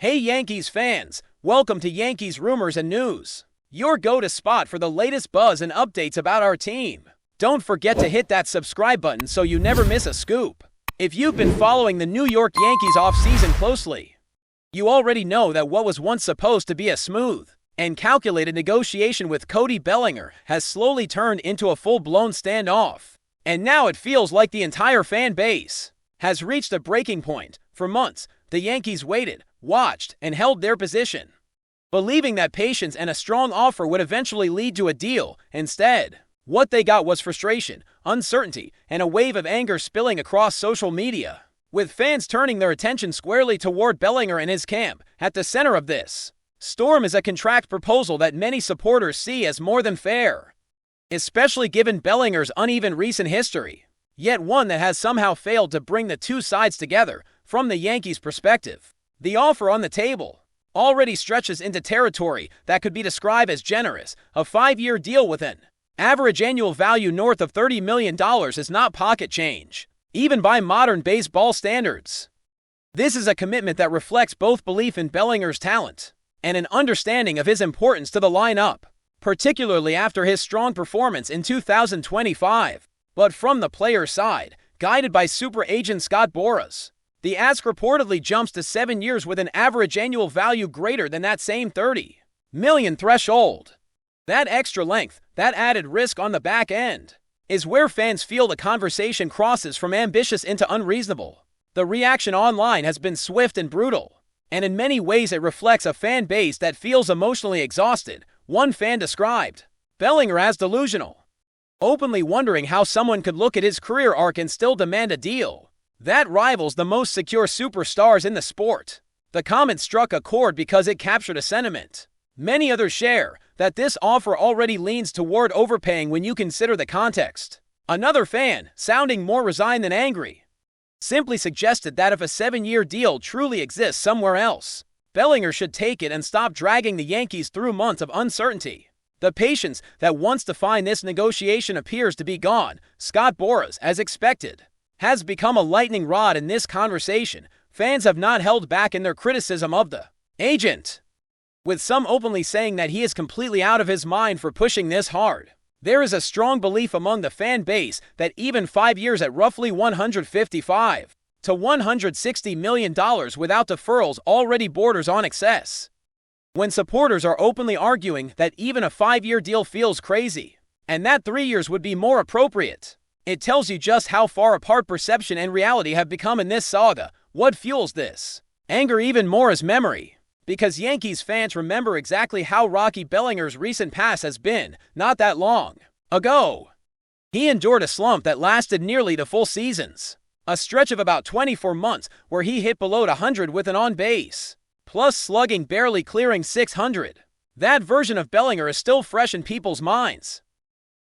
Hey Yankees fans, welcome to Yankees Rumors and News, your go-to spot for the latest buzz and updates about our team. Don't forget to hit that subscribe button so you never miss a scoop. If you've been following the New York Yankees offseason closely, you already know that what was once supposed to be a smooth and calculated negotiation with Cody Bellinger has slowly turned into a full-blown standoff. And now it feels like the entire fan base has reached a breaking point. For months, the Yankees waited, watched, and held their position, believing that patience and a strong offer would eventually lead to a deal. Instead, what they got was frustration, uncertainty, and a wave of anger spilling across social media, with fans turning their attention squarely toward Bellinger and his camp. At the center of this storm is a contract proposal that many supporters see as more than fair, especially given Bellinger's uneven recent history, yet one that has somehow failed to bring the two sides together. From the Yankees' perspective, the offer on the table already stretches into territory that could be described as generous. A 5-year deal with an average annual value north of $30 million is not pocket change, even by modern baseball standards. This is a commitment that reflects both belief in Bellinger's talent and an understanding of his importance to the lineup, particularly after his strong performance in 2025. But from the player's side, guided by super agent Scott Boras, the ask reportedly jumps to 7 years with an average annual value greater than that same $30 million threshold. That extra length, that added risk on the back end, is where fans feel the conversation crosses from ambitious into unreasonable. The reaction online has been swift and brutal, and in many ways it reflects a fan base that feels emotionally exhausted. One fan described Bellinger as delusional, openly wondering how someone could look at his career arc and still demand a deal that rivals the most secure superstars in the sport. The comment struck a chord because it captured a sentiment many others share, that this offer already leans toward overpaying when you consider the context. Another fan, sounding more resigned than angry, simply suggested that if a 7-year deal truly exists somewhere else, Bellinger should take it and stop dragging the Yankees through months of uncertainty. The patience that once defined this negotiation appears to be gone. Scott Boras, as expected, has become a lightning rod in this conversation. Fans have not held back in their criticism of the agent, with some openly saying that he is completely out of his mind for pushing this hard. There is a strong belief among the fan base that even 5 years at roughly $155 to $160 million without deferrals already borders on excess. When supporters are openly arguing that even a 5-year deal feels crazy, and that 3 years would be more appropriate, it tells you just how far apart perception and reality have become in this saga. What fuels this anger even more is memory, because Yankees fans remember exactly how rocky Bellinger's recent past has been. Not that long ago, he endured a slump that lasted nearly 2 full seasons, a stretch of about 24 months where he hit below 100 with an on-base plus slugging barely clearing 600. That version of Bellinger is still fresh in people's minds,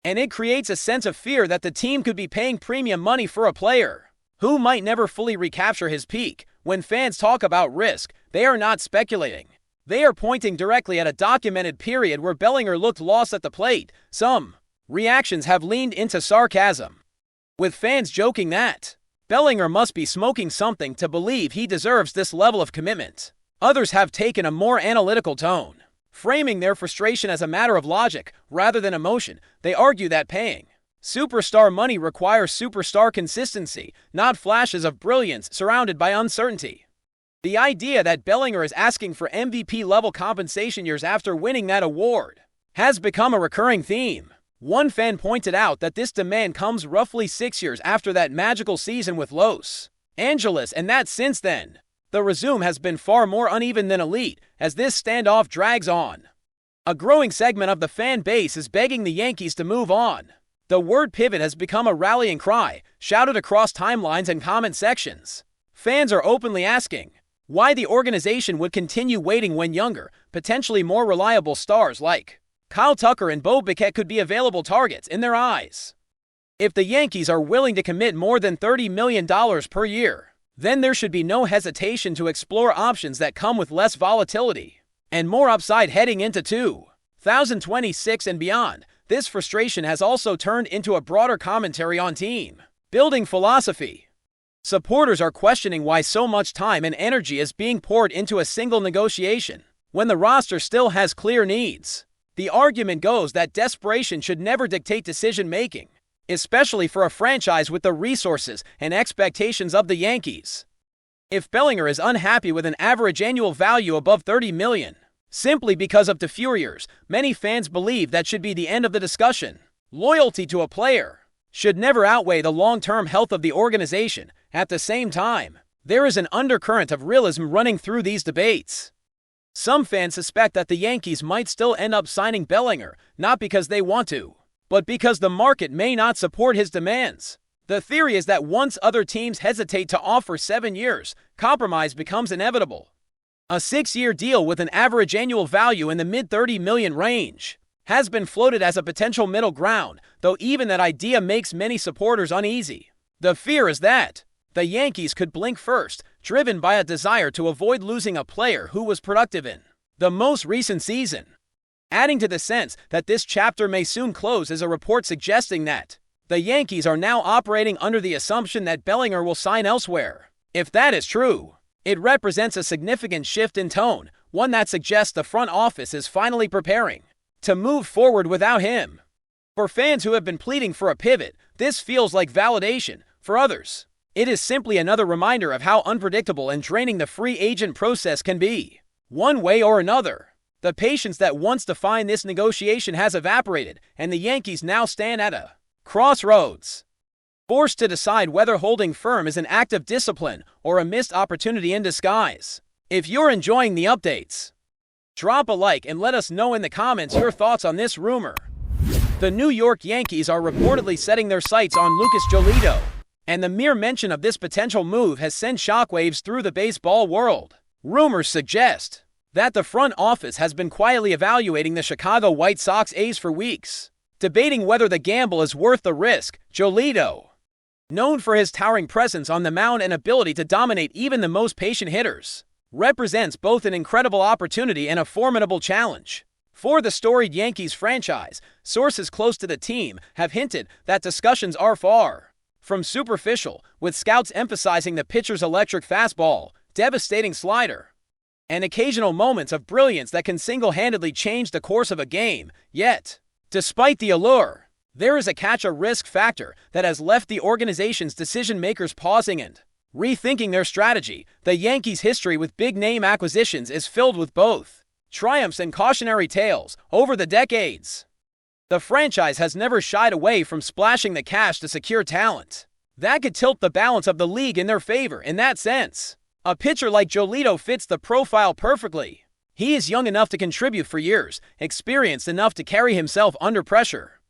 and it creates a sense of fear that the team could be paying premium money for a player who might never fully recapture his peak. When fans talk about risk, they are not speculating. They are pointing directly at a documented period where Bellinger looked lost at the plate. Some reactions have leaned into sarcasm, with fans joking that Bellinger must be smoking something to believe he deserves this level of commitment. Others have taken a more analytical tone, framing their frustration as a matter of logic rather than emotion. They argue that paying superstar money requires superstar consistency, not flashes of brilliance surrounded by uncertainty. The idea that Bellinger is asking for MVP-level compensation years after winning that award has become a recurring theme. One fan pointed out that this demand comes roughly 6 years after that magical season with Los Angeles, and that since then, the resume has been far more uneven than elite as this standoff drags on. A growing segment of the fan base is begging the Yankees to move on. The word pivot has become a rallying cry, shouted across timelines and comment sections. Fans are openly asking why the organization would continue waiting when younger, potentially more reliable stars like Kyle Tucker and Bo Bichette could be available targets in their eyes. If the Yankees are willing to commit more than $30 million per year, then there should be no hesitation to explore options that come with less volatility and more upside heading into 2026 and beyond. This frustration has also turned into a broader commentary on team building philosophy. Supporters are questioning why so much time and energy is being poured into a single negotiation, when the roster still has clear needs. The argument goes that desperation should never dictate decision-making, especially for a franchise with the resources and expectations of the Yankees. If Bellinger is unhappy with an average annual value above $30 million, simply because of the Furiers, many fans believe that should be the end of the discussion. Loyalty to a player should never outweigh the long-term health of the organization. At the same time, there is an undercurrent of realism running through these debates. Some fans suspect that the Yankees might still end up signing Bellinger, not because they want to, but because the market may not support his demands. The theory is that once other teams hesitate to offer 7 years, compromise becomes inevitable. A 6-year deal with an average annual value in the mid-$30 million range has been floated as a potential middle ground, though even that idea makes many supporters uneasy. The fear is that the Yankees could blink first, driven by a desire to avoid losing a player who was productive in the most recent season. Adding to the sense that this chapter may soon close is a report suggesting that the Yankees are now operating under the assumption that Bellinger will sign elsewhere. If that is true, it represents a significant shift in tone, one that suggests the front office is finally preparing to move forward without him. For fans who have been pleading for a pivot, this feels like validation. For others, it is simply another reminder of how unpredictable and draining the free agent process can be. One way or another, the patience that once defined this negotiation has evaporated, and the Yankees now stand at a crossroads, forced to decide whether holding firm is an act of discipline or a missed opportunity in disguise. If you're enjoying the updates, drop a like and let us know in the comments your thoughts on this rumor. The New York Yankees are reportedly setting their sights on Lucas Giolito, and the mere mention of this potential move has sent shockwaves through the baseball world. Rumors suggest that the front office has been quietly evaluating the Chicago White Sox ace for weeks, debating whether the gamble is worth the risk. Giolito, known for his towering presence on the mound and ability to dominate even the most patient hitters, represents both an incredible opportunity and a formidable challenge. For the storied Yankees franchise, sources close to the team have hinted that discussions are far from superficial, with scouts emphasizing the pitcher's electric fastball, devastating slider, and occasional moments of brilliance that can single-handedly change the course of a game. Yet, despite the allure, there is a catch-a-risk factor that has left the organization's decision-makers pausing and rethinking their strategy. The Yankees' history with big-name acquisitions is filled with both triumphs and cautionary tales over the decades. The franchise has never shied away from splashing the cash to secure talent that could tilt the balance of the league in their favor. In that sense, a pitcher like Giolito fits the profile perfectly. He is young enough to contribute for years, experienced enough to carry himself under pressure,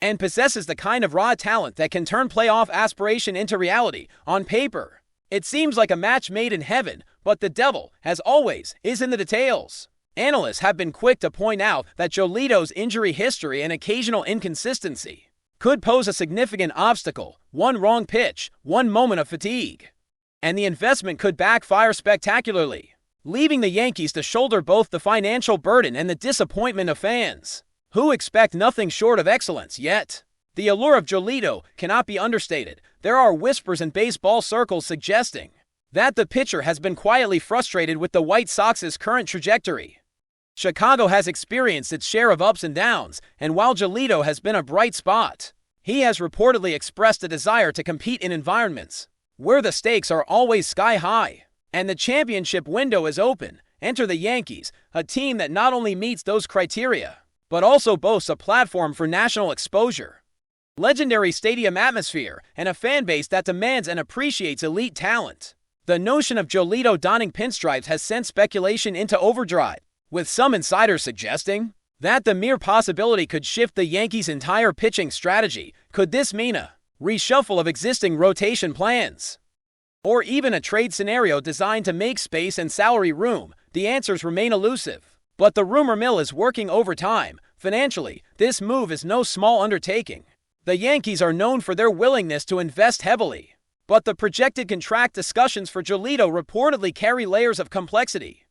and possesses the kind of raw talent that can turn playoff aspiration into reality. On paper, it seems like a match made in heaven, but the devil, as always, is in the details. Analysts have been quick to point out that Giolito's injury history and occasional inconsistency could pose a significant obstacle. One wrong pitch, one moment of fatigue, and the investment could backfire spectacularly, leaving the Yankees to shoulder both the financial burden and the disappointment of fans who expect nothing short of excellence. Yet, the allure of Giolito cannot be understated. There are whispers in baseball circles suggesting that the pitcher has been quietly frustrated with the White Sox's current trajectory. Chicago has experienced its share of ups and downs, and while Giolito has been a bright spot, he has reportedly expressed a desire to compete in environments where the stakes are always sky high and the championship window is open. Enter the Yankees, a team that not only meets those criteria, but also boasts a platform for national exposure, legendary stadium atmosphere, and a fan base that demands and appreciates elite talent. The notion of Giolito donning pinstripes has sent speculation into overdrive, with some insiders suggesting that the mere possibility could shift the Yankees' entire pitching strategy. Could this mean a reshuffle of existing rotation plans, or even a trade scenario designed to make space and salary room? The answers remain elusive, but the rumor mill is working overtime. Financially, this move is no small undertaking. The Yankees are known for their willingness to invest heavily, but the projected contract discussions for Giolito reportedly carry layers of complexity.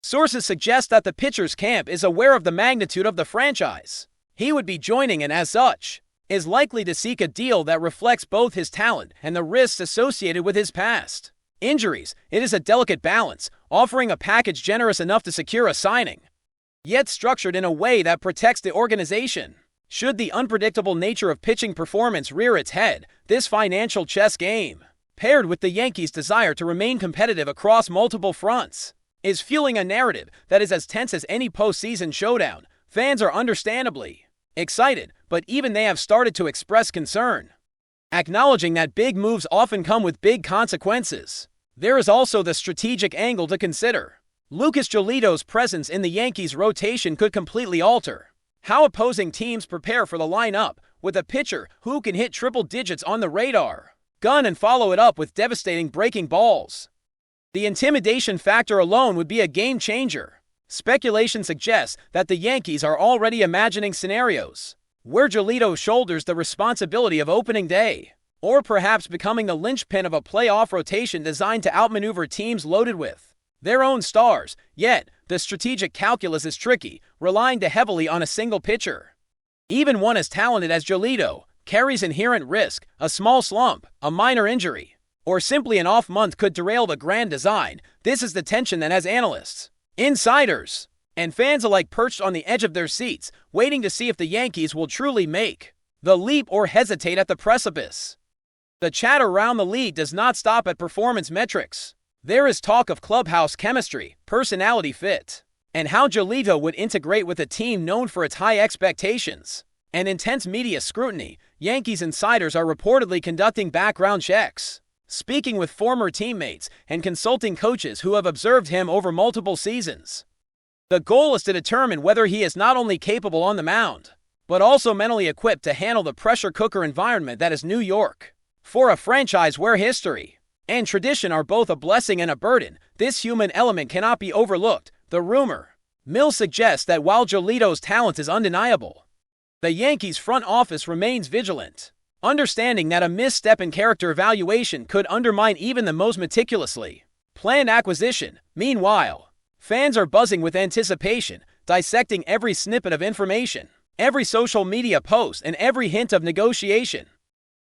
Sources suggest that the pitcher's camp is aware of the magnitude of the franchise he would be joining, and as such, is likely to seek a deal that reflects both his talent and the risks associated with his past injuries. It is a delicate balance, offering a package generous enough to secure a signing, yet structured in a way that protects the organization. Should the unpredictable nature of pitching performance rear its head, this financial chess game, paired with the Yankees' desire to remain competitive across multiple fronts, is fueling a narrative that is as tense as any postseason showdown. Fans are understandably excited, but even they have started to express concern, acknowledging that big moves often come with big consequences. There is also the strategic angle to consider. LUCAS GIOLITO's presence in the Yankees' rotation could completely alter how opposing teams prepare for the lineup, with a pitcher who can hit triple digits on the radar gun and follow it up with devastating breaking balls. The intimidation factor alone would be a game changer. Speculation suggests that the Yankees are already imagining scenarios where Giolito shoulders the responsibility of opening day, or perhaps becoming the linchpin of a playoff rotation designed to outmaneuver teams loaded with their own stars. Yet, the strategic calculus is tricky, relying too heavily on a single pitcher. Even one as talented as Giolito carries inherent risk. A small slump, a minor injury, or simply an off month could derail the grand design. This is the tension that has analysts, insiders, and fans alike perched on the edge of their seats, waiting to see if the Yankees will truly make the leap or hesitate at the precipice. The chatter around the league does not stop at performance metrics. There is talk of clubhouse chemistry, personality fit, and how Giolito would integrate with a team known for its high expectations and intense media scrutiny. Yankees insiders are reportedly conducting background checks, speaking with former teammates and consulting coaches who have observed him over multiple seasons. The goal is to determine whether he is not only capable on the mound, but also mentally equipped to handle the pressure cooker environment that is New York. For a franchise where history and tradition are both a blessing and a burden, this human element cannot be overlooked. The rumor mill suggests that while Giolito's talent is undeniable, the Yankees front office remains vigilant, understanding that a misstep in character evaluation could undermine even the most meticulously planned acquisition. Meanwhile, fans are buzzing with anticipation, dissecting every snippet of information, every social media post, and every hint of negotiation.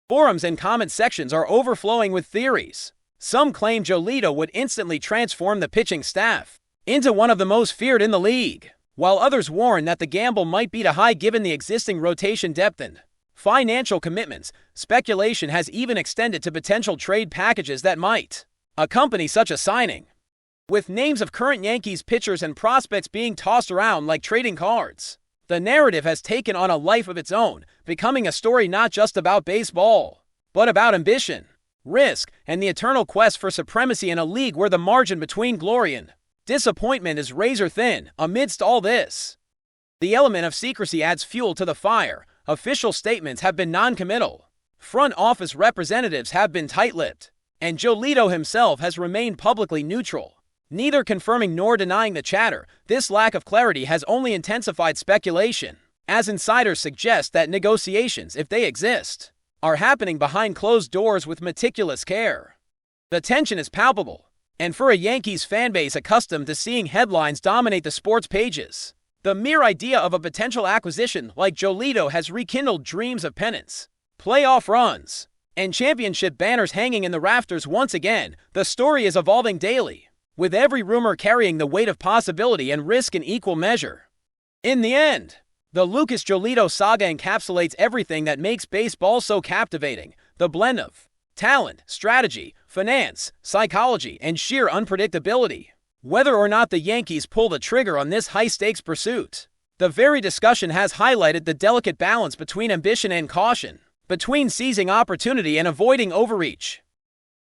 Forums and comment sections are overflowing with theories. Some claim Giolito would instantly transform the pitching staff into one of the most feared in the league, while others warn that the gamble might be too high given the existing rotation depth and financial commitments. Speculation has even extended to potential trade packages that might accompany such a signing, with names of current Yankees pitchers and prospects being tossed around like trading cards. The narrative has taken on a life of its own, becoming a story not just about baseball, but about ambition, risk, and the eternal quest for supremacy in a league where the margin between glory and disappointment is razor thin. Amidst all this, the element of secrecy adds fuel to the fire. Official statements have been non-committal, front office representatives have been tight-lipped, and Giolito himself has remained publicly neutral, neither confirming nor denying the chatter. This lack of clarity has only intensified speculation, as insiders suggest that negotiations, if they exist, are happening behind closed doors with meticulous care. The tension is palpable, and for a Yankees fanbase accustomed to seeing headlines dominate the sports pages, the mere idea of a potential acquisition like Giolito has rekindled dreams of pennants, playoff runs, and championship banners hanging in the rafters once again. The story is evolving daily, with every rumor carrying the weight of possibility and risk in equal measure. In the end, the LUCAS GIOLITO saga encapsulates everything that makes baseball so captivating: the blend of talent, strategy, finance, psychology, and sheer unpredictability. Whether or not the Yankees pull the trigger on this high-stakes pursuit, the very discussion has highlighted the delicate balance between ambition and caution, between seizing opportunity and avoiding overreach.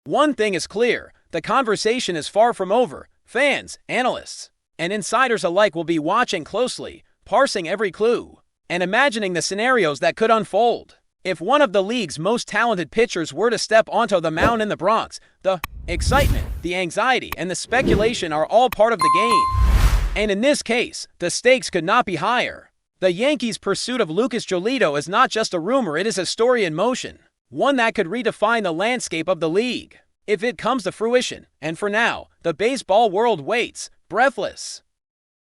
One thing is clear: the conversation is far from over. Fans, analysts, and insiders alike will be watching closely, parsing every clue, and imagining the scenarios that could unfold. If one of the league's most talented pitchers were to step onto the mound in the Bronx, the excitement, the anxiety, and the speculation are all part of the game. And in this case, the stakes could not be higher. The Yankees' pursuit of LUCAS GIOLITO is not just a rumor, it is a story in motion, one that could redefine the landscape of the league if it comes to fruition. And for now, the baseball world waits, breathless,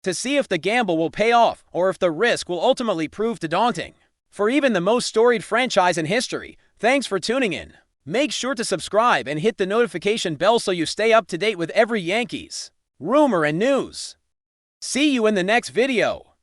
to see if the gamble will pay off or if the risk will ultimately prove too daunting. for even the most storied franchise in history. Thanks for tuning in. Make sure to subscribe and hit the notification bell so you stay up to date with every Yankees rumor and news. See you in the next video.